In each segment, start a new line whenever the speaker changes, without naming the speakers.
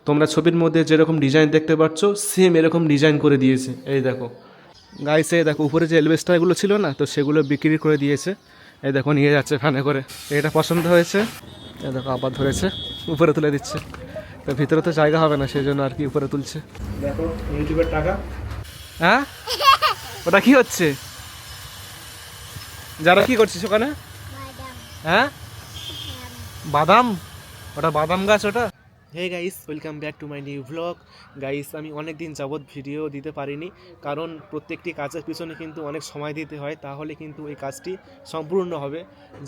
তোমরা ছবির মধ্যে যেরকম ডিজাইন দেখতে পাচ্ছ সেম এরকম ডিজাইন করে দিয়েছে। এই দেখো গাইস, এই দেখো উপরে যে এলবেস্টারগুলো ছিল না, তো সেগুলো বিক্রি করে দিয়েছে। এই দেখো নিয়ে যাচ্ছে ফ্যানে করে। এটা পছন্দ হয়েছে, এই দেখো আবার ধরেছে, উপরে তুলে দিচ্ছে। তো ভিতরে তো জায়গা হবে না, সেই জন্য আর কি উপরে তুলছে। দেখো ইউটিউবের টাকা। হ্যাঁ, ওটা কি হচ্ছে? যারা কি করছিস ওখানে? হ্যাঁ, বাদাম? ওটা বাদাম গাছ ওটা। Hey guys, welcome back to my new vlog. Guys, আমি অনেক দিন যাবৎ ভিডিও দিতে পারিনি, কারণ প্রত্যেকটি কাজের পিছনে কিন্তু অনেক সময় দিতে হয়, তাহলে কিন্তু এই কাজটি সম্পূর্ণ হবে।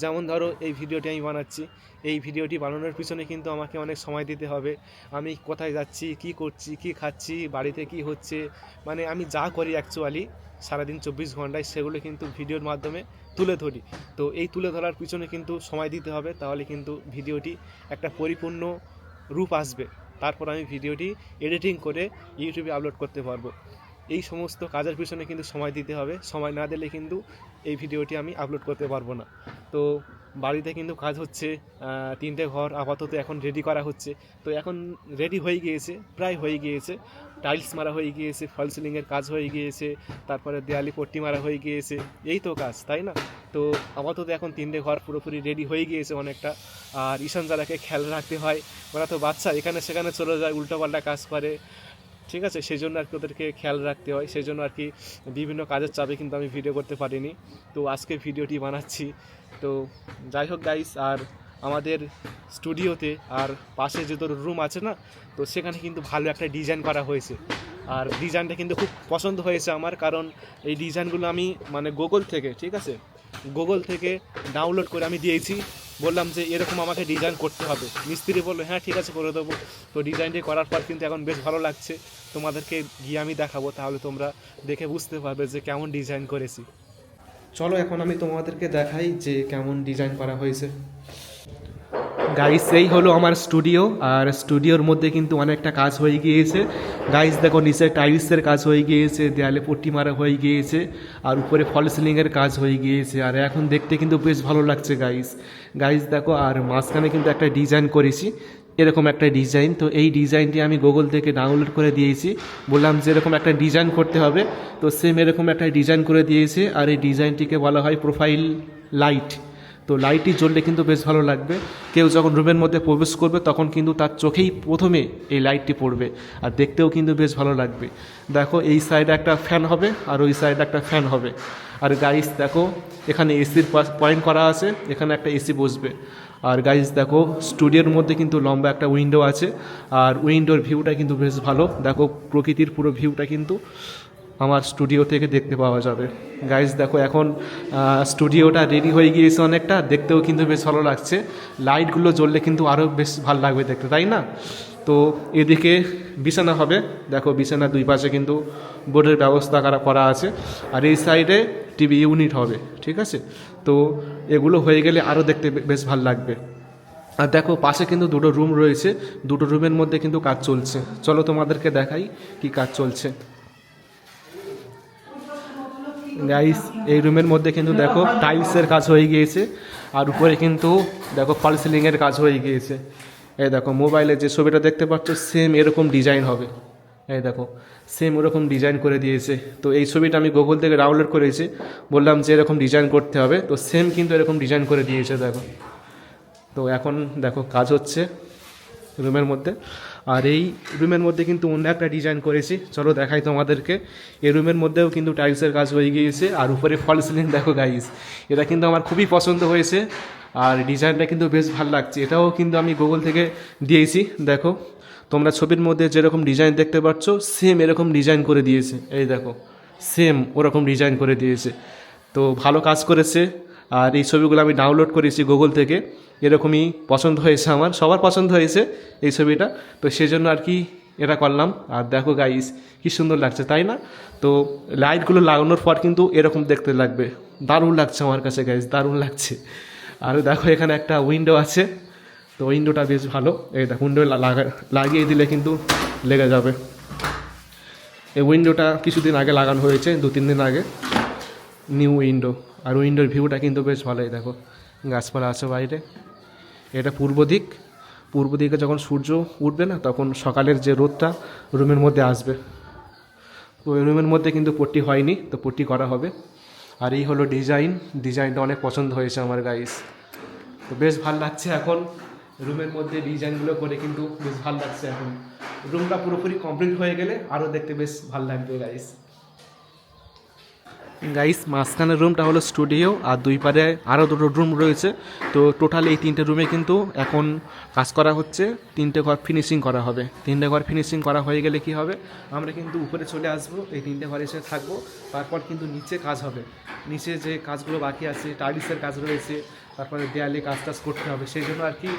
যেমন ধরো এই ভিডিওটি আমি বানাচ্ছি, এই ভিডিওটি বানানোর পিছনে কিন্তু আমাকে অনেক সময় দিতে হবে। আমি কোথায় যাচ্ছি, কি করছি, কি খাচ্ছি, বাড়িতে কি হচ্ছে, মানে আমি যা করি অ্যাকচুয়ালি সারাদিন 24 ঘন্টায়, সেগুলো কিন্তু ভিডিওর মাধ্যমে তুলে ধরি। তো এই তুলে ধরার পিছনে কিন্তু সময় দিতে হবে, তাহলে কিন্তু ভিডিওটি একটা পরিপূর্ণ রূপ আসবে। তারপর আমি ভিডিওটি এডিটিং করে ইউটিউবে আপলোড করতে পারবো। এই সমস্ত কাজের পিছনে কিন্তু সময় দিতে হবে, সময় না দিলে কিন্তু এই ভিডিওটি আমি আপলোড করতে পারবো না। তো বাড়িতে কিন্তু কাজ হচ্ছে, 3টে ঘর আপাতত এখন রেডি করা হচ্ছে। তো এখন রেডি হয়ে গিয়েছে, প্রায় হয়ে গিয়েছে। টাইলস মারা হয়ে গিয়েছে, ফল সিলিংয়ের কাজ হয়ে গিয়েছে, তারপরে দেয়ালি পট্টি মারা হয়ে গিয়েছে। এই তো কাজ, তাই না? তো আপাতত এখন 3টে ঘর পুরোপুরি রেডি হয়ে গিয়েছে অনেকটা। আর ঈশান যারাকে খেয়াল রাখতে হয়, ওরা তো বাচ্চা, এখানে সেখানে চলে যায়, উল্টোপাল্টা কাজ করে, ঠিক আছে? সেই জন্য আর কি ওদেরকে খেয়াল রাখতে হয়, সেই জন্য আর কি বিভিন্ন কাজের চাপে কিন্তু আমি ভিডিও করতে পারিনি। তো আজকে ভিডিওটি বানাচ্ছি। তো যাই হোক গাইস, আর আমাদের স্টুডিওতে আর পাশে যে তোর রুম আছে না, তো সেখানে কিন্তু ভালো একটা ডিজাইন করা হয়েছে। আর ডিজাইনটা কিন্তু খুব পছন্দ হয়েছে আমার, কারণ এই ডিজাইনগুলো আমি মানে গুগল থেকে, ঠিক আছে, গুগল থেকে ডাউনলোড করে আমি দিয়েছি। বললাম যে এরকম আমাকে ডিজাইন করতে হবে, মিস্ত্রি বললো হ্যাঁ ঠিক আছে করে দেবো। তো ডিজাইনটি করার পর কিন্তু এখন বেশ ভালো লাগছে। তোমাদেরকে গিয়ে আমি দেখাবো, তাহলে তোমরা দেখে বুঝতে পারবে যে কেমন ডিজাইন করেছি। চলো এখন আমি তোমাদেরকে দেখাই যে কেমন ডিজাইন করা হয়েছে। গাইস, এই হলো আমার স্টুডিও, আর স্টুডিওর মধ্যে কিন্তু অনেকটা কাজ হয়ে গিয়েছে। গাইস দেখো, নিচে টাইলসের কাজ হয়ে গিয়েছে, দেয়ালে পট্টি মারা হয়ে গিয়েছে, আর উপরে ফল সিলিংয়ের কাজ হয়ে গিয়েছে। আর এখন দেখতে কিন্তু বেশ ভালো লাগছে গাইস। গাইস দেখো, আর মাঝখানে কিন্তু একটা ডিজাইন করেছি, এরকম একটা ডিজাইন। তো এই ডিজাইনটি আমি গুগল থেকে ডাউনলোড করে দিয়েছি, বললাম যে এরকম একটা ডিজাইন করতে হবে। তো সেম এরকম একটা ডিজাইন করে দিয়েছে, আর এই ডিজাইনটিকে বলা হয় প্রোফাইল লাইট। তো লাইটটি জ্বললে কিন্তু বেশ ভালো লাগবে। কেউ যখন রুমের মধ্যে প্রবেশ করবে তখন কিন্তু তার চোখেই প্রথমে এই লাইটটি পড়বে, আর দেখতেও কিন্তু বেশ ভালো লাগবে। দেখো এই সাইডে একটা ফ্যান হবে, আর ওই সাইডে একটা ফ্যান হবে। আর গাইস দেখো, এখানে এসির পয়েন্ট করা আছে, এখানে একটা এসি বসবে। আর গাইস দেখো, স্টুডিওর মধ্যে কিন্তু লম্বা একটা উইন্ডো আছে, আর উইন্ডোর ভিউটা কিন্তু বেশ ভালো। দেখো প্রকৃতির পুরো ভিউটা কিন্তু আমার স্টুডিও থেকে দেখতে পাওয়া যাবে। গাইস দেখো, এখন স্টুডিওটা রেডি হয়ে গিয়েছে অনেকটা, দেখতেও কিন্তু বেশ ভালো লাগছে। লাইটগুলো জ্বললে কিন্তু আরও বেশ ভালো লাগবে দেখতে, তাই না? তো এদিকে বিছানা হবে, দেখো বিছানার দুই পাশে কিন্তু বোর্ডের ব্যবস্থা করা আছে। আর এই সাইডে টিভি ইউনিট হবে, ঠিক আছে? তো এগুলো হয়ে গেলে আরও দেখতে বেশ ভালো লাগবে। আর দেখো পাশে কিন্তু দুটো রুম রয়েছে, দুটো রুমের মধ্যে কিন্তু কাজ চলছে। চলো তোমাদেরকে দেখাই কি কাজ চলছে। গাইস, এই রুমের মধ্যে কিন্তু দেখো টাইলসের কাজ হয়ে গিয়েছে, আর উপরে কিন্তু দেখো ফল সিলিংয়ের কাজ হয়ে গিয়েছে। এই দেখো মোবাইলে যে ছবিটা দেখতে পাচ্ছ সেম এরকম ডিজাইন হবে। এই দেখো সেম ওরকম ডিজাইন করে দিয়েছে। তো এই ছবিটা আমি গুগল থেকে ডাউনলোড করেছি, বললাম যে এরকম ডিজাইন করতে হবে, তো সেম কিন্তু এরকম ডিজাইন করে দিয়েছে। দেখো, তো এখন দেখো কাজ হচ্ছে রুমের মধ্যে। আর এই রুমের মধ্যে কিন্তু অন্য একটা ডিজাইন করেছি, চলো দেখাই তোমাদেরকে। এই রুমের মধ্যেও কিন্তু টাইলসের কাজ হয়ে গিয়েছে, আর উপরে ফল সিলিং দেখো গাইস, এটা কিন্তু আমার খুবই পছন্দ হয়েছে, আর ডিজাইনটা কিন্তু বেশ ভালো লাগছে। এটাও কিন্তু আমি গুগল থেকে দিয়েছি। দেখো তোমরা ছবির মধ্যে যেরকম ডিজাইন দেখতে পাচ্ছ সেম এরকম ডিজাইন করে দিয়েছে। এই দেখো সেম ওরকম ডিজাইন করে দিয়েছে। তো ভালো কাজ করেছে। আর এই ছবিগুলো আমি ডাউনলোড করেছি গুগল থেকে, এরকমই পছন্দ হয়েছে আমার, সবার পছন্দ হয়েছে এই ছবিটা, তো সেজন্য আর কি এটা করলাম। আর দেখো গাইস, কি সুন্দর লাগছে, তাই না? তো লাইটগুলো লাগানোর পর কিন্তু এরকম দেখতে লাগবে, দারুণ লাগছে আমার কাছে গাইস, দারুণ লাগছে। আর দেখো এখানে একটা উইন্ডো আছে, তো উইন্ডোটা বেশ ভালো। এই দেখো উইন্ডো লাগিয়ে দিলে কিন্তু লেগে যাবে। এই উইন্ডোটা কিছুদিন আগে লাগানো হয়েছে, 2-3 দিন আগে, নিউ উইন্ডো। আর উইন্ডোর ভিউটা কিন্তু বেশ ভালোই, দেখো গাছপালা আছে বাইরে। এটা পূর্ব পূর্ব দিকে যখন সূর্য উঠবে না তখন সকালের যে রোদটা রুমের মধ্যে আসবে। তো ওই রুমের মধ্যে কিন্তু পট্টি হয়নি, তো পট্টি করা হবে। আর এই হলো ডিজাইনটা অনেক পছন্দ হয়েছে আমার গাইস। তো বেশ ভালো লাগছে এখন রুমের মধ্যে ডিজাইনগুলো করে, কিন্তু বেশ ভালো লাগছে। এখন রুমটা পুরোপুরি কমপ্লিট হয়ে গেলে আরও দেখতে বেশ ভালো লাগবে গাইস। মাঝখানের রুমটা হলো স্টুডিও, আর দুই পারে আরও দুটো রুম রয়েছে। তো টোটাল এই 3টে রুমে কিন্তু এখন কাজ করা হচ্ছে। 3টে ঘর ফিনিশিং করা হবে। 3টে ঘর ফিনিশিং করা হয়ে গেলে কি হবে, আমরা কিন্তু উপরে চলে আসবো, এই 3টে ঘরে এসে থাকবো। তারপর কিন্তু নিচে কাজ হবে। নিচে যে কাজগুলো বাকি আছে, টাইলসের কাজ রয়েছে, তারপরে দেয়ালে কাজ টাজ করতে হবে, সেই জন্য আর কি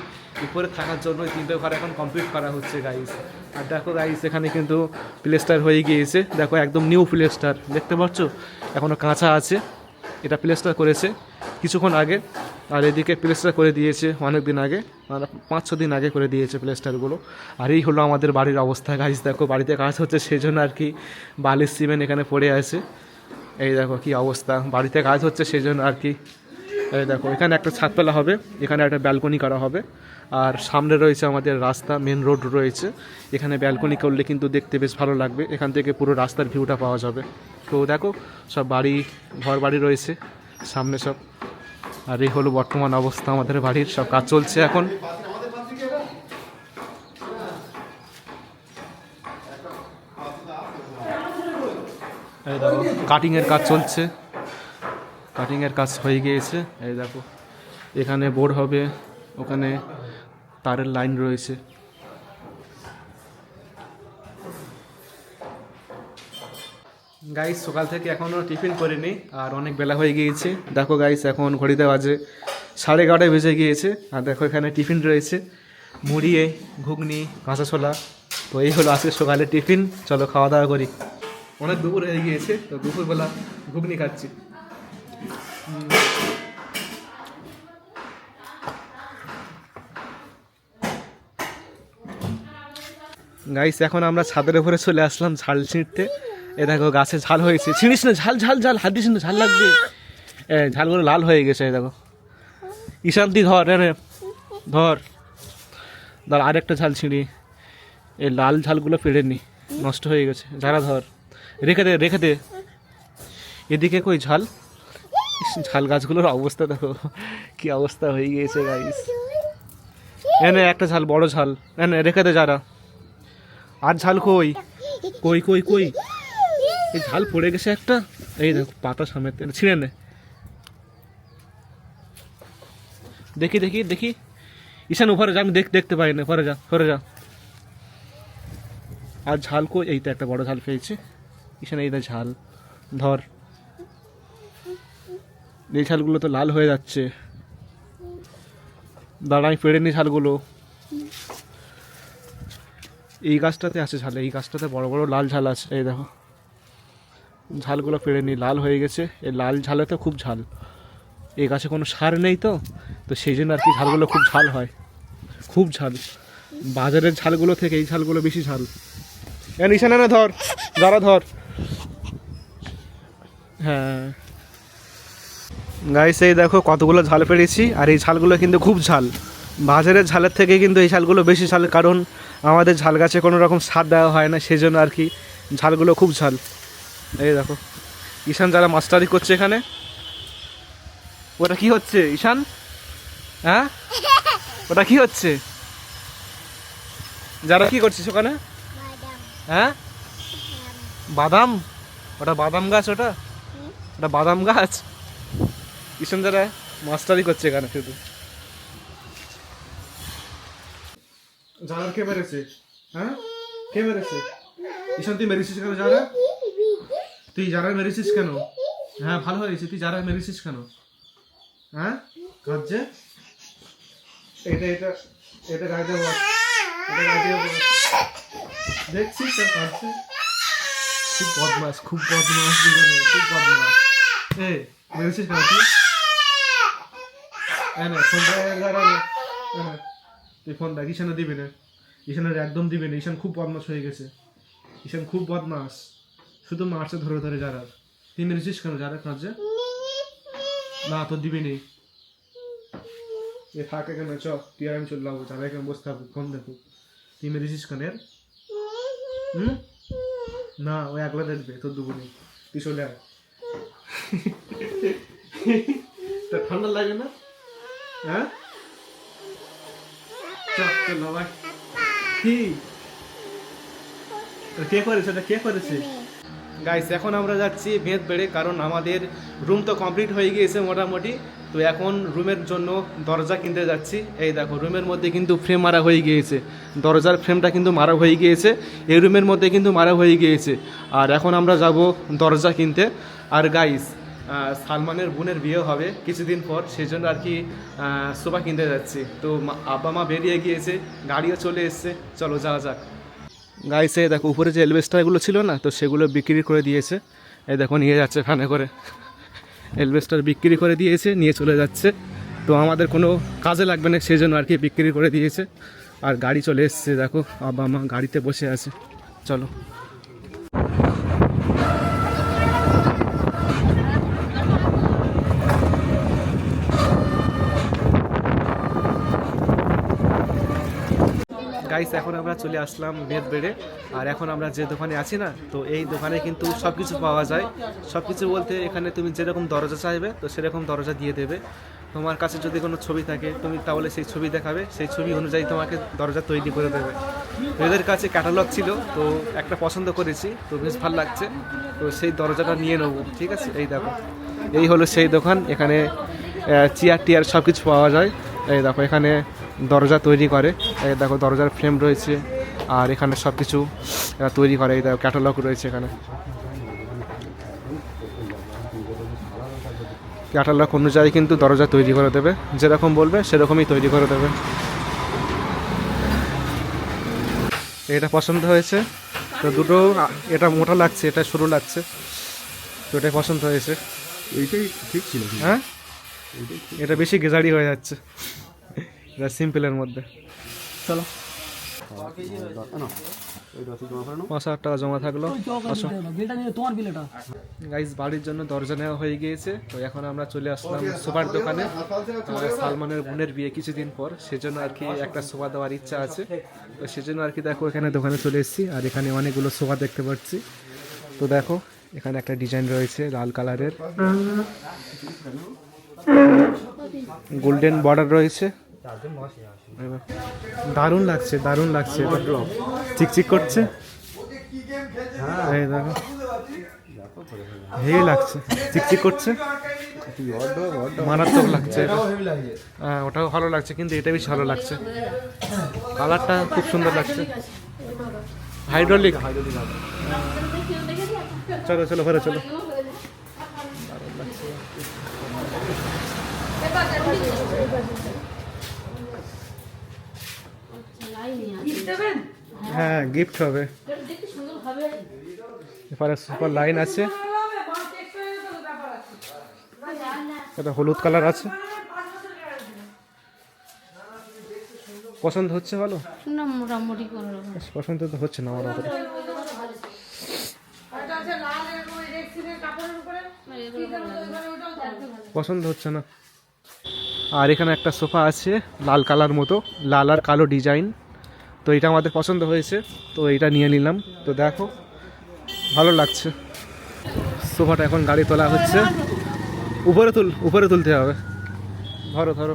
উপরে থাকার জন্য 3টে ঘর এখন কমপ্লিট করা হচ্ছে গাইস। আর দেখো গাইস, এখানে কিন্তু প্লেস্টার হয়ে গিয়েছে। দেখো একদম নিউ প্লেস্টার, দেখতে পাচ্ছ এখনও কাঁচা আছে। এটা প্লেস্টার করেছে কিছুক্ষণ আগে, আর এদিকে প্লেস্টার করে দিয়েছে অনেক দিন আগে, মানে 5-6 দিন আগে করে দিয়েছে প্লেস্টারগুলো। আর এই হলো আমাদের বাড়ির অবস্থা গাইস। দেখো বাড়িতে কাজ হচ্ছে, সেই জন্য আর কি বালির সিমেন্ট এখানে পড়ে আছে। এই দেখো কি অবস্থা, বাড়িতে কাজ হচ্ছে সেই জন্য আর কি। এই দেখো এখানে একটা ছাদতলা হবে, এখানে একটা ব্যালকনি করা হবে। আর সামনে রয়েছে আমাদের রাস্তা, মেন রোড রয়েছে। এখানে ব্যালকনি করলে কিন্তু দেখতে বেশ ভালো লাগবে, এখান থেকে পুরো রাস্তার ভিউটা পাওয়া যাবে। তো দেখো সব ঘর বাড়ি রয়েছে সামনে সব। আর এই হলো বর্তমান অবস্থা আমাদের বাড়ির, সব কাজ চলছে এখন। এই দেখো কাটিংয়ের কাজ চলছে, কাটিংয়ের কাজ হয়ে গিয়েছে। এই দেখো এখানে বোর্ড হবে, ওখানে তারের লাইন রয়েছে। গাইস সকাল থেকে এখনও টিফিন করিনি, আর অনেক বেলা হয়ে গিয়েছে। দেখো গাইস এখন ঘড়িতে বাজে 11:30 বেজে গিয়েছে। আর দেখো এখানে টিফিন রয়েছে, মুড়ি, ঘুগনি, কাঁচা ছোলা। তো এই হলো আজকে সকালের টিফিন। চলো খাওয়া দাওয়া করি। অনেক দুপুর হয়ে গিয়েছে, তো দুপুরবেলা ঘুগনি খাচ্ছি। গাইস এখন আমরা ছাদের উপরে চলে আসলাম ঝাল ছিঁড়তে। এ দেখো গাছে ঝাল হয়েছে, ছিঁড়িস না, ঝাল ঝাল ঝাল, হাত দিস না, ঝাল লাগবে। ঝালগুলো লাল হয়ে গেছে। এই দেখো ঈশান্তি ধর, ধর ধর, আরেকটা ঝাল ছিঁড়ি। এই লাল ঝালগুলো পেড়ে নি, নষ্ট হয়ে গেছে। যারা ধর, রেখে দে। এদিকে কই ঝাল, ঝাল গাছগুলোর অবস্থা দেখো কি অবস্থা হয়ে গিয়েছে গাইস। এনে একটা ঝাল, বড় ঝাল এনে রেখে দে। যারা আর ঝাল কই কই কই কই, এই ঝাল পড়ে গেছে একটা। এই দেখো পাতা সামনে, ছিঁড়ে নে। দেখি দেখি দেখি, ঈশান উপরে যা, আমি দেখতে পাই না, পরে যা। আর ঝাল কই, এই তো একটা বড় ঝাল পেয়েছে ঈশান। এই ঝাল ধর, এই ঝালগুলো তো লাল হয়ে যাচ্ছে। দাঁড়া আমি পেড়ে নি ঝালগুলো। এই গাছটাতে আছে ঝাল, এই গাছটাতে বড় বড় লাল ঝাল আছে। এই দেখো ঝালগুলো পেড়ে নি, লাল হয়ে গেছে। এই লাল ঝালে তো খুব ঝাল, এই গাছে কোনো সার নেই তো সেই জন্য আর কি ঝালগুলো খুব ঝাল হয়, খুব ঝাল। বাজারের ঝালগুলো থেকে এই ঝালগুলো বেশি ঝাল। নিশানা না ধর, যারা ধর। হ্যাঁ গাইস এই দেখো কতগুলো ঝাল পেড়েছি, আর এই ঝালগুলো কিন্তু খুব ঝাল। বাজারের ঝালের থেকে কিন্তু এই ঝালগুলো বেশি ঝাল, কারণ আমাদের ঝাল গাছে কোনো রকম সার দেওয়া হয় না, সেই জন্য আর কি ঝালগুলো খুব ঝাল। এই দেখো ঈশান যারা মাস্টারি করছে এখানে। ওটা কি হচ্ছে ঈশান? হ্যাঁ ওটা কি হচ্ছে? যারা কি করছিস ওখানে? হ্যাঁ বাদাম, ওটা বাদাম গাছ, ওটা বাদাম গাছ। ঈশান যারা মাস্টারি করছে এখানে শুধু। যারা কে মেরেছে? হ্যাঁ কে মেরেছে? ঈশান তুই মেরেছিস কেন? যারা তুই যারা মেরেছিস কেন? হ্যাঁ ভালো হয়েছে, তুই যারা মেরেছিস কেন? হ্যাঁ কাঁদছে। এটা এটা এটা গাড়িতে বস, এটা গাড়িতে বস। দেখছিস তো কাঁদছে। খুব বদমাস, খুব বদমাস জীবনে, খুব বদমাস। এই মেরেছিস কেন তুই? হ্যাঁ না ফোনটা দাঁড়া, তুই ফোন দেখ। ঈশানে দিবি না, ঈশানের একদম দিবি না। ঈশান খুব বদমাস হয়ে গেছে, ঈশান খুব বদমাস, শুধু মারছে ধরে ধরে। যারা তুই মেরেছিস কেন? যারা কাঁদছে না, তোর দিবি নি। এ থাক এখানে, চ তুই আর আমি চলে যাবো, যাবে এখানে বসতে হবে, ফোন দেখো। তুই মেরেছিস কানের? না, ও একলা দেখবে, তোর দুপুরে তুই চলে আয়। তোর ঠান্ডা লাগে না? হ্যাঁ চল ভাই। কি কে করেছে এটা, কে করেছে? গাইস এখন আমরা যাচ্ছি ভেদ বেড়ে, কারণ আমাদের রুম তো কমপ্লিট হয়ে গিয়েছে মোটামুটি। তো এখন রুমের জন্য দরজা কিনতে যাচ্ছি। এই দেখো রুমের মধ্যে কিন্তু ফ্রেম মারা হয়ে গিয়েছে, দরজার ফ্রেমটা কিন্তু মারা হয়ে গিয়েছে, এই রুমের মধ্যে কিন্তু মারা হয়ে গিয়েছে। আর এখন আমরা যাব দরজা কিনতে। আর গাইস সালমানের বোনের বিয়ে হবে কিছুদিন পর, সেই জন্য আর কি সোফা কিনতে যাচ্ছি। তো আব্বা মা বেরিয়ে গিয়েছে, গাড়িও চলে এসছে, চলো যাওয়া যাক। গাইসে দেখো উপরে যে এলবেস্টারগুলো ছিল না, তো সেগুলো বিক্রি করে দিয়েছে। এই দেখো নিয়ে যাচ্ছে ভ্যানে করে, এলবেস্টার বিক্রি করে দিয়েছে, নিয়ে চলে যাচ্ছে। তো আমাদের কোনো কাজে লাগবে না, সেই জন্য আর কি বিক্রি করে দিয়েছে। আর গাড়ি চলে এসছে, দেখো আব্বা মা গাড়িতে বসে আছে, চলো। গাইস এখন আমরা চলে আসলাম ভেদ বেড়ে। আর এখন আমরা যে দোকানে আছি না, তো এই দোকানে কিন্তু সব কিছু পাওয়া যায়। সব কিছু বলতে এখানে তুমি যেরকম দরজা চাইবে তো সেরকম দরজা দিয়ে দেবে। তোমার কাছে যদি কোনো ছবি থাকে তুমি তাহলে সেই ছবি দেখাবে, সেই ছবি অনুযায়ী তোমাকে দরজা তৈরি করে দেবে। এদের কাছে ক্যাটালগ ছিল, তো একটা পছন্দ করেছি, তো বেশ ভালো লাগছে, তো সেই দরজাটা নিয়ে নেবো। ঠিক আছে, এই দেখো এই হলো সেই দোকান। এখানে চেয়ার টিয়ার সব কিছু পাওয়া যায়। এই দেখো এখানে দরজা তৈরি করে, এই দেখো দরজার ফ্রেম রয়েছে, আর এখানে সব কিছু তৈরি করে। এই দেখো ক্যাটালগ রয়েছে, এখানে ক্যাটালগ অনুযায়ী কিন্তু দরজা তৈরি করে দেবে, যেরকম বলবে সেরকমই তৈরি করে দেবে। এটা পছন্দ হয়েছে, তো দুটো, এটা মোটা লাগছে, এটা সরু লাগছে, তো এটাই পছন্দ হয়েছে।
এইটাই ঠিক ছিল।
হ্যাঁ এটা বেশি গেজারি হয়ে যাচ্ছে, এটা সিম্পলের মধ্যে। চলো 5,000 টাকা জমা থাকলো। গাইস বাড়ির জন্য দরজা নেওয়া হয়ে গিয়েছে। তো এখন আমরা চলে আসলাম সোফার দোকানে। সালমানের বোনের বিয়ে কিছুদিন পর, সেজন্য আর কি একটা সোফা দেওয়ার ইচ্ছা আছে, তো সেজন্য আর কি দেখো এখানে দোকানে চলে এসেছি। আর এখানে অনেকগুলো সোফা দেখতে পাচ্ছি। তো দেখো এখানে একটা ডিজাইন রয়েছে লাল কালারের, গোল্ডেন বর্ডার রয়েছে, দারুণ লাগছে, দারুণ লাগছে, চিকচিক করছে। এই দেখো হেভি লাগছে, চিকচিক করছে, মারাত্মক লাগছে। হ্যাঁ ওটাও ভালো লাগছে, কিন্তু এটা বেশি ভালো লাগছে, কালারটা খুব সুন্দর লাগছে। হাইড্রোলিক, চলো চলো ঘরে চলো। হ্যাঁ গিফট হবে, এবারে সুপার লাইন আছে, এটা হলুদ কালার আছে। পছন্দ হচ্ছে ভালো
না, মোটামুটি কোনো রকম
পছন্দ তো হচ্ছে না আমার অতটা। পছন্দ হচ্ছে না। আর এখানে একটা সোফা আছে লাল কালার মতো, লাল আর কালো ডিজাইন, তো এটা আমাদের পছন্দ হয়েছে, তো এটা নিয়ে নিলাম। তো দেখো ভালো লাগছে। সোফাটা এখন গাড়ি তোলা হচ্ছে, উপরে তুলতে হবে। ধরো ধরো,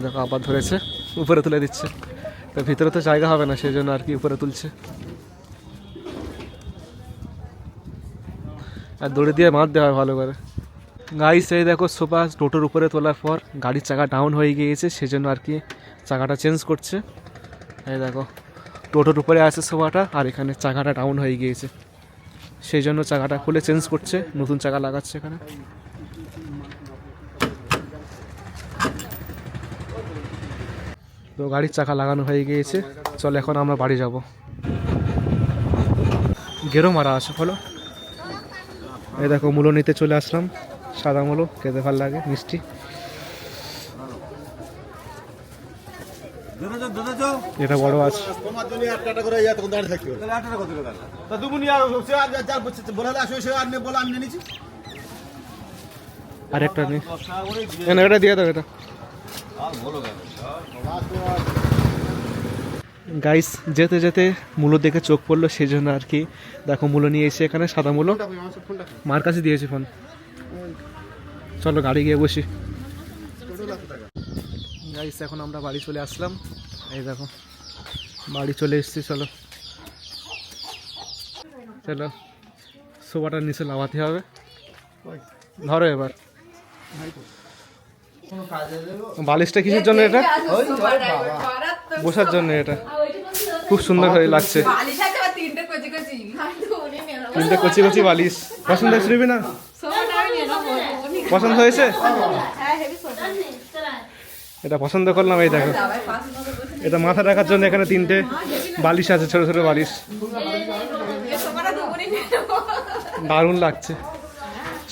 দেখো আবার ধরেছে, উপরে তুলে দিচ্ছে। তো ভিতরে তো জায়গা হবে না, সেই জন্য আর কি উপরে তুলছে। আর দড়ি দিয়ে বাঁধতে হয় ভালো করে। গাইস এই দেখো সোফা টোটোর উপরে তোলার পর গাড়ির চাকা ডাউন হয়ে গিয়েছে, সেজন্য আর কি চাকাটা চেঞ্জ করছে। এই দেখো টোটোর উপরে আছে সোফাটা, আর এখানে চাকাটা ডাউন হয়ে গিয়েছে, সেই জন্য চাকাটা খুলে চেঞ্জ করছে, নতুন চাকা লাগাচ্ছে এখানে। তো গাড়ির চাকা লাগানো হয়ে গিয়েছে, চল এখন আমরা বাড়ি যাব। গেরো মারা আছে হলো। এই দেখো মূলো নিতে চলে আসলাম, সাদা মূলো খেতে ভালো লাগে, মিষ্টি। এটা বড় আছে, আর একটা নেই, এটা দিয়ে দাও, এটা গাইস যেতে যেতে মূলো দেখে চোখ পড়লো, সেই জন্য আর কি দেখো মূলো নিয়ে এসে এখানে, সাদা মূলো। মার কাছে দিয়েছি ফোন, চলো গাড়ি গিয়ে বসি। গাইস এখন আমরা বাড়ি চলে আসলাম, এই দেখো বাড়ি চলে এসেছি। চলো চলো সোফাটার নিচে নামাতে হবে, ধরো এবার। বালিশটা কিসের জন্য? এটা বসার জন্য, এটা খুব সুন্দর হয়ে লাগছে। তিনটে কচি কচি বালিশ পছন্দ হয়েছে না? পছন্দ হয়েছে? এটা পছন্দ করলাম। এই দেখো এটা মাথা রাখার জন্য এখানে তিনটে বালিশ আছে, ছোট ছোট বালিশ, দারুণ লাগছে,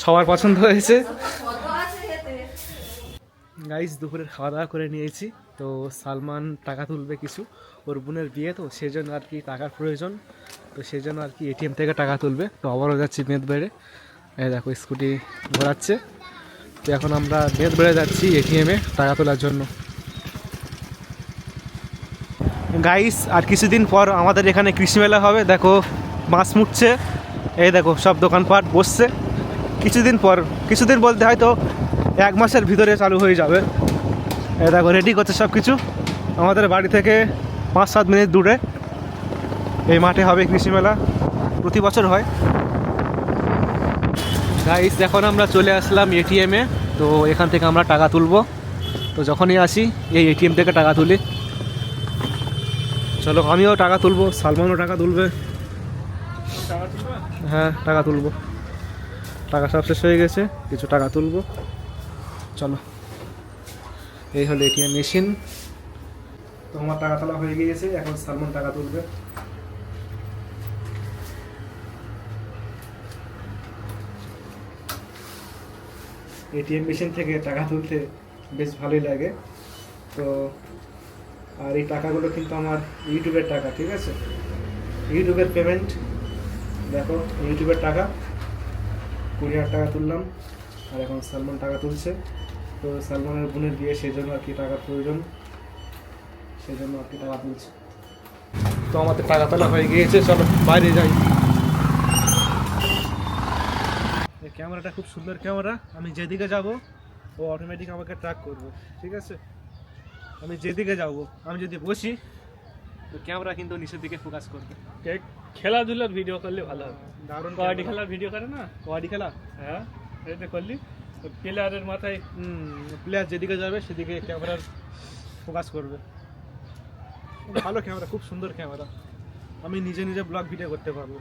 সবার পছন্দ হয়েছে। গাইস দুপুরের খাওয়া দাওয়া করে নিয়েছি, তো সালমান টাকা তুলবে কিছু, ওর বোনের বিয়ে, তো সেই জন্য আর কি টাকার প্রয়োজন, তো সেই জন্য আর কি এটিএম থেকে টাকা তুলবে। তো আবারও যাচ্ছি মেদবেড়ে, এই দেখো স্কুটি ঘোরাচ্ছে। তো এখন আমরা মেদবেড়ে যাচ্ছি এটিএমে টাকা তোলার জন্য। গাইস আর কিছুদিন পর আমাদের এখানে কৃষি মেলা হবে, দেখো বাঁশ মুটছে, এই দেখো সব দোকানপাট বসছে। কিছুদিন বলতে হয়তো 1 মাসের ভিতরে চালু হয়ে যাবে। এই দেখো রেডি করছে সব কিছু, আমাদের বাড়ি থেকে 5-7 মিনিট দূরে এই মাঠে হবে কৃষি মেলা, প্রতি বছর হয়। গাইস এখন আমরা চলে আসলাম এটিএমে, তো এখান থেকে আমরা টাকা তুলবো। তো যখনই আসি এই এটিএম থেকে টাকা তুলি। চলো আমিও টাকা তুলবো, সালমানও টাকা তুলবে। হ্যাঁ টাকা তুলবো, টাকা সব শেষ হয়ে গেছে, কিছু টাকা তুলবো। চলো এই হলো এটিএম মেশিন। তো আমার টাকা তোলা হয়ে গিয়েছে, এখন সালমান টাকা তুলবে। এটিএম মেশিন থেকে টাকা তুলতে বেশ ভালোই লাগে। তো আর এই টাকাগুলো কিন্তু আমার ইউটিউবের টাকা, ঠিক আছে, ইউটিউবের পেমেন্ট। দেখো ইউটিউবের টাকা 20,000 টাকা তুললাম, আর এখন সালমান টাকা তুলছে। তো সালমানের বোনের বিয়ে, সেই জন্য আর কি টাকার প্রয়োজন, সেই জন্য আর কি টাকা তুলছে। তো আমাদের টাকা তোলা হয়ে গিয়েছে, চলো বাইরে যাই। এই ক্যামেরাটা খুব সুন্দর ক্যামেরা, আমি যেদিকে যাব ও অটোমেটিক আমাকে ট্র্যাক করবে, ঠিক আছে। আমি যেদিকে যাব, আমি যদি বসি তো ক্যামেরা কিন্তু নিচের দিকে ফোকাস করবে।
খেলাধুলার ভিডিও করলে ভালো হবে।
দারুণ
কবাডি খেলার ভিডিও করে না,
কবাডি খেলা,
হ্যাঁ এটা করলি প্লেয়ারের মাথায়
প্লেয়ার যেদিকে যাবে সেদিকে ক্যামেরার ফোকাস করবে। ভালো ক্যামেরা, খুব সুন্দর ক্যামেরা, আমি নিজে নিজে ব্লগ ভিডিও করতে পারবো।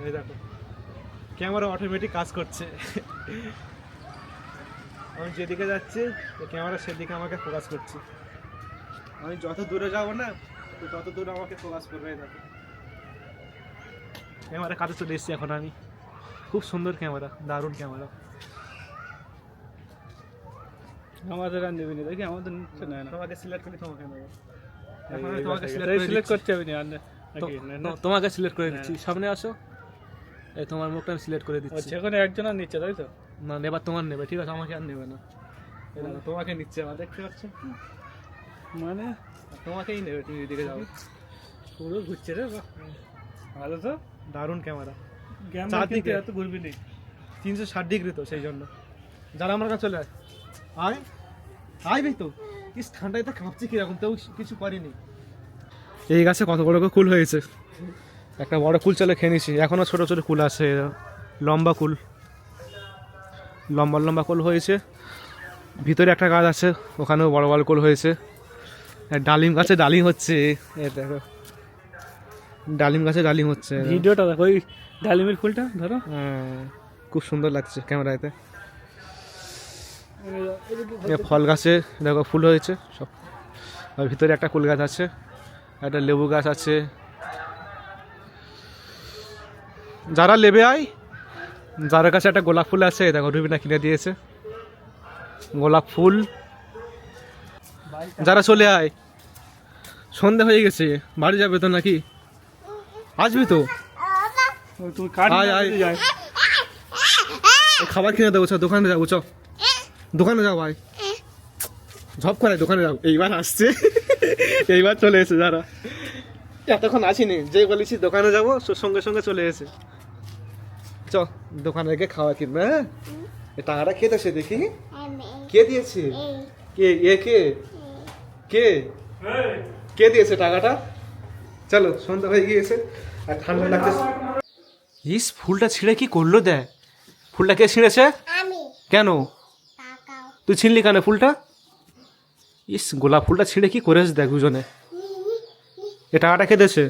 এই দেখো ক্যামেরা অটোমেটিক কাজ করছে। আমি যেদিকে যাচ্ছি তো ক্যামেরা সেদিকে আমাকে ফোকাস করছে। আমি যত দূরে যাব না তো তত দূরে আমাকে ফোকাস করবে। এই দেখো ক্যামেরা কাছে চলে এসেছি এখন আমি, খুব সুন্দর ক্যামেরা, দারুণ ক্যামেরা।
আমাদের আর নেবে না, দেখি আমাদের নিচ্ছে না,
তোমাকে সিলেক্ট করে তোমাকে নেবো।
সিলেক্ট করতে হবে না,
তোমাকে সিলেক্ট করে দিচ্ছি, সামনে আসো। এই তোমার মুখটা আমি সিলেক্ট করে দিচ্ছি।
সেখানে একজন আর নিচ্ছে, তাই তো?
না এবার তোমার নেবে, ঠিক আছে, আমাকে আর নেবে না। তোমাকে নিচ্ছে, আমার দেখতে পাচ্ছ,
মানে
তোমাকেই নেবে, তুমি এদিকে যাও।
পুরো ঘুরছে রে, ভালো তো,
দারুণ ক্যামেরা,
চারদিকে এত ঘুরবি নেই,
360 ডিগ্রি, তো সেই জন্য। যারা আমার কাছে চলে আয় আয় তো ইস ঠান্ডায় তো কাঁপছি কিরকম, তো কিছু করিনি। এই গাছে কত বড় কুল হয়েছে, একটা বড় কুল চলে খেয়ে নিছি, এখনও ছোটো ছোটো কুল আছে, লম্বা কুল, লম্বা লম্বা কুল হয়েছে। ভিতরে একটা গাছ আছে, ওখানেও বড় বড় কুল হয়েছে। ডালিম গাছে ডালিম হচ্ছে, দেখো ডালিম গাছে ডালিম হচ্ছে।
ভিডিওটা দেখো, ওই ডালিমের ফুলটা ধরো,
খুব সুন্দর লাগছে ক্যামেরাতে। ফল গাছে দেখো ফুল হয়েছে সব, আর ভিতরে একটা কুল গাছ আছে, একটা লেবু গাছ আছে। যারা লেবে আয়, যার কাছে একটা গোলাপ ফুল আছে, দেখো রুবিনা কিনে দিয়েছে গোলাপ ফুল। যারা চলে আয়, সন্ধে হয়ে গেছে, বাড়ি যাবে তো নাকি? আসবি তো?
তুমি
আয় আয়, খাবার কিনে দেবো, চ দোকানে যাবো, চ দোকানে যাও ভাই। ঝপ করে দোকানে যাও, এইবার আসছে। এইবার চলে এসে যারা, এতক্ষণ আসিনি, যে বলেছি দোকানে যাবো সঙ্গে সঙ্গে চলে এসে। চ দোকানে গিয়ে খাওয়া কিনবে। হ্যাঁ, এই টাকাটা কে দিয়েছে দেখি, কে দিয়েছে? কে এ কে কে কে দিয়েছে টাকাটা? চলো, সন্ধ্যা হয়ে গিয়েছে আর ঠান্ডা লাগতেছে। ইস, ফুলটা ছিঁড়ে কি করলো দেখ। ফুলটা কে ছিঁড়েছে? কেন তুই ছিঁড়লি কেন ফুলটা? ইস, গোলাপ ফুলটা ছিঁড়ে কি করেছে দেখ দুজনে। এ টাকাটা কে দিয়েছে?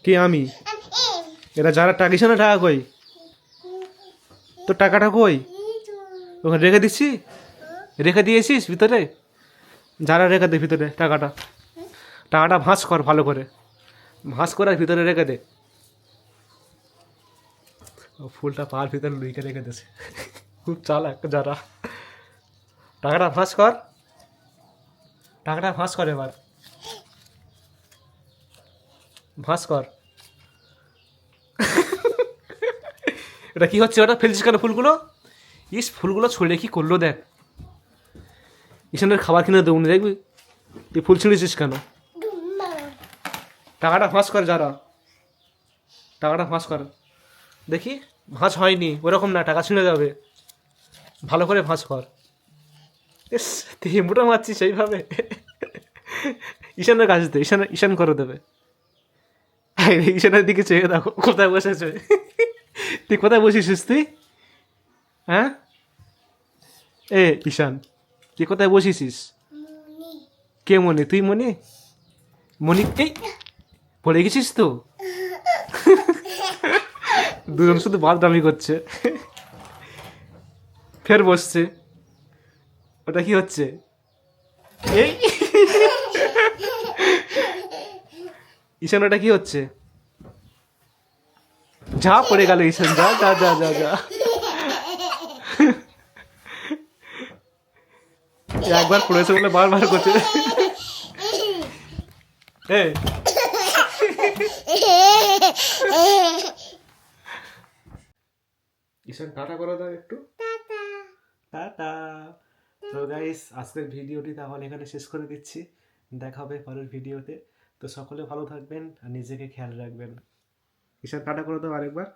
কি আমি? এরা যারা টাকিছে না, টাকা কই? তো টাকাটা কই? ওখানে রেখে দিচ্ছি, রেখে দিয়েছিস ভিতরে? যারা রেখে দে ভিতরে টাকাটা। টাকাটা ভাঁজ কর ভালো করে, ভাঁজ করে আর ভিতরে রেখে দে। ও ফুলটা পার ভিতরে লুইকে রেখে দিয়েছে। খুব চালাক যারা। টাকাটা ভাঁজ কর, টাকাটা ভাঁজ কর, এবার ভাঁজ কর। এটা কি হচ্ছে? ওটা ফেলছিস কেন ফুলগুলো? ইস, ফুলগুলো ছড়িয়ে কি করলো দেখ। ঈশানের খাবার কিনে দেবো না, দেখবি তুই ফুল ছিঁড়েছিস কেন? টাকাটা ভাঁজ কর যারা, টাকাটা ভাঁজ কর। দেখি, ভাঁজ হয়নি, ওরকম না, টাকা ছিঁড়ে যাবে, ভালো করে ভাঁজ কর। ইস, তুই মুটা মারছিস সেইভাবে। ঈশানের কাছে দে, ঈশান করে দেবে। ঈশানের দিকে চেয়ে দেখো কোথায় বসেছে। তুই কোথায় বসেছিস তুই? হ্যাঁ, এ ঈশান, তুই কোথায় বসেছিস? কে মনি? তুই মনি? মনি এই পড়ে গেছিস তো। দুজন শুধু বাদরামি করছে। ফের বসছে। ওটা কি হচ্ছে? এই ঈশান, ওটা কি হচ্ছে? যা পড়ে গেল ঈশান, যা যা যা যা যা। একবার পড়েছে বলে বারবার করছে। এই ঈশান, টাটা করে দাও একটু। টাটা। তো গাইস, আজকের ভিডিওটি তাহলে এখানে শেষ করে দিচ্ছি। দেখা হবে পরের ভিডিওতে। তো সকলে ভালো থাকবেন আর নিজেকে খেয়াল রাখবেন। ঈশান, টাটা করে দাও আরেকবার।